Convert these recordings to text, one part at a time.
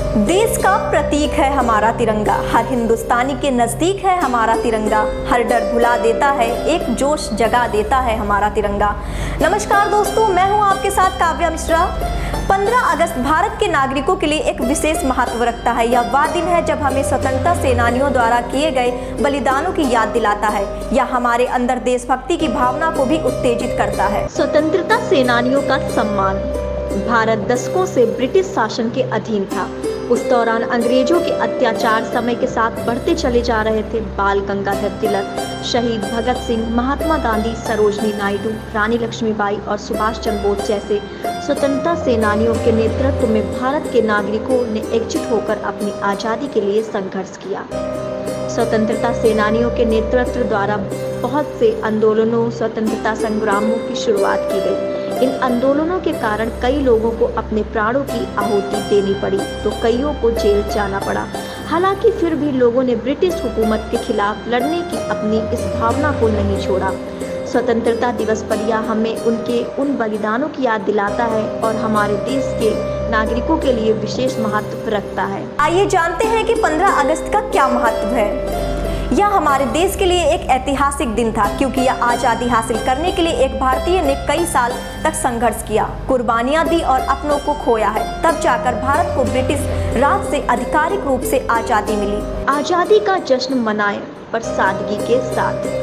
देश का प्रतीक है हमारा तिरंगा, हर हिंदुस्तानी के नज़दीक है हमारा तिरंगा, हर डर भुला देता है, एक जोश जगा देता है हमारा तिरंगा। नमस्कार दोस्तों, मैं हूं आपके साथ काव्या मिश्रा। 15 अगस्त भारत के नागरिकों के लिए एक विशेष महत्व रखता है। यह वह दिन है जब हमें स्वतंत्रता सेनानियों द्वारा किए गए बलिदानों की याद दिलाता है। यह हमारे अंदर देशभक्ति की भावना को भी उत्तेजित करता है। स्वतंत्रता सेनानियों का सम्मान। भारत दशकों से ब्रिटिश शासन के अधीन था। उस दौरान अंग्रेजों के अत्याचार समय के साथ बढ़ते चले जा रहे थे। बाल गंगाधर तिलक, शहीद भगत सिंह, महात्मा गांधी, सरोजनी नायडू, रानी लक्ष्मीबाई और सुभाष चंद्र बोस जैसे स्वतंत्रता सेनानियों के नेतृत्व में भारत के नागरिकों ने एकजुट होकर अपनी आज़ादी के लिए संघर्ष किया। स्वतंत्रता सेनानियों के नेतृत्व द्वारा बहुत से आंदोलनों, स्वतंत्रता संग्रामों की शुरुआत की गई। इन आंदोलनों के कारण कई लोगों को अपने प्राणों की आहुति देनी पड़ी तो कईयों को जेल जाना पड़ा। हालांकि फिर भी लोगों ने ब्रिटिश हुकूमत के खिलाफ लड़ने की अपनी इस भावना को नहीं छोड़ा। स्वतंत्रता दिवस पर यह हमें उनके उन बलिदानों की याद दिलाता है और हमारे देश के नागरिकों के लिए विशेष महत्व रखता है। आइए जानते हैं कि 15 अगस्त का क्या महत्व है। यह हमारे देश के लिए एक ऐतिहासिक दिन था क्योंकि यह आज़ादी हासिल करने के लिए एक भारतीय ने कई साल तक संघर्ष किया, कुर्बानियां दी और अपनों को खोया है। तब जाकर भारत को ब्रिटिश राज से आधिकारिक रूप से आज़ादी मिली। आज़ादी का जश्न मनाएं पर सादगी के साथ।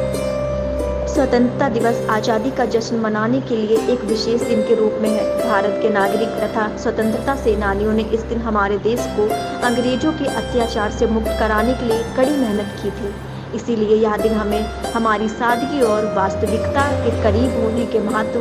स्वतंत्रता दिवस आज़ादी का जश्न मनाने के लिए एक विशेष दिन के रूप में है। भारत के नागरिक तथा स्वतंत्रता सेनानियों ने इस दिन हमारे देश को अंग्रेजों के अत्याचार से मुक्त कराने के लिए कड़ी मेहनत की थी। इसीलिए यह दिन हमें हमारी सादगी और वास्तविकता के करीब होने के महत्व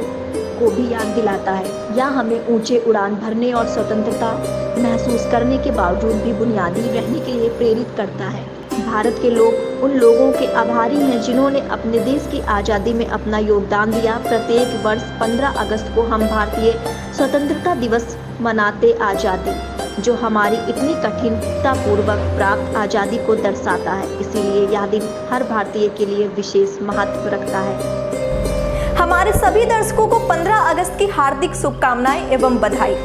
को भी याद दिलाता है। यह हमें ऊंचे उड़ान भरने और स्वतंत्रता महसूस करने के बावजूद भी बुनियादी रहने के लिए प्रेरित करता है। भारत के लोग उन लोगों के आभारी हैं जिन्होंने अपने देश की आज़ादी में अपना योगदान दिया। प्रत्येक वर्ष 15 अगस्त को हम भारतीय स्वतंत्रता दिवस मनाते आज़ादी, जो हमारी इतनी कठिनतापूर्वक प्राप्त आज़ादी को दर्शाता है। इसीलिए यह दिन हर भारतीय के लिए विशेष महत्व रखता है। हमारे सभी दर्शकों को 15 अगस्त की हार्दिक शुभकामनाएं एवं बधाई।